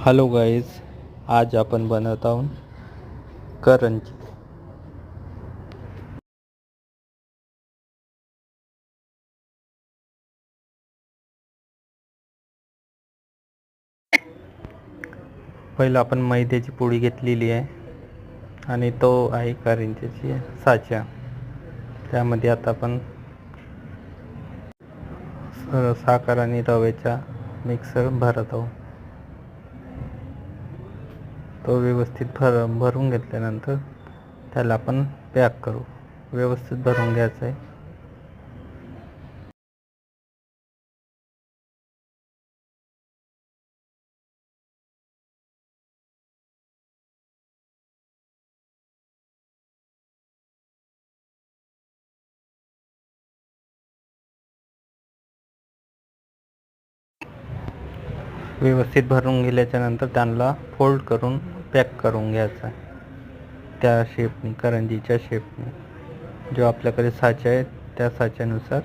Hello guys, आज आपण बनवत आहोत करंजी. पहिलं आपण मैद्याची पोळी घेतलेली आहे आणि तो आहे करंजीची साचा. त्यामध्ये आता आपण साखर आणि रव्याचा मिक्सर भरत आहोत. तो व्यवस्थित भरून घेतल्यानंतर त्याला आपण पॅक करू. व्यवस्थित भरून घ्यायचं आहे. व्यवस्थित भरून गेल्याच्या नंतर त्यांना फोल्ड करून पॅक करून घ्यायचं आहे. त्या शेपने, करंजीच्या शेपने जो आपल्याकडे साचा आहे त्या साच्यानुसार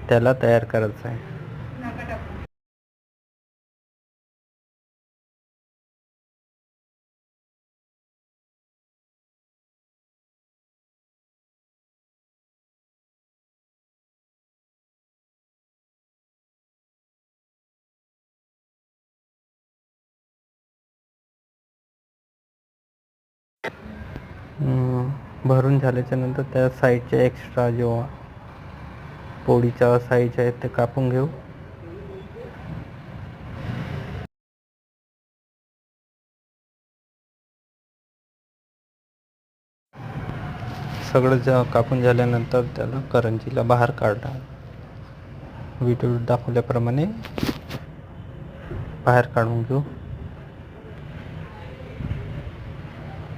त्याला तयार करायचं आहे. भरून झाल्याच्या नंतर त्या साईडच्या एक्स्ट्रा जो पोळीच्या साईज आहेत ते कापून घेऊ. सगळं कापून झाल्यानंतर त्याला करंजीला बाहेर काढा. व्हिडिओ दाखवल्याप्रमाणे बाहेर काढून घेऊ.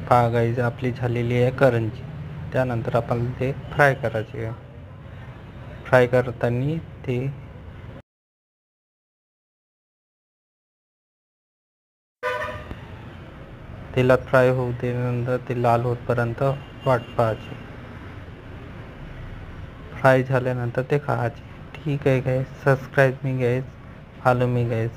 पहा गाईज, आपली झालेली आहे करंजी. त्यानंतर आपण ते फ्राय करायचे आहे. फ्राय करताना ते तेलात फ्राय होऊ दिल्यानंतर ते लाल होतपर्यंत वाट पाहायची. फ्राय झाल्यानंतर ते खायचे. ठीक आहे गाईज, सबस्क्राईब मी गाईज, फॉलो मी गाईज.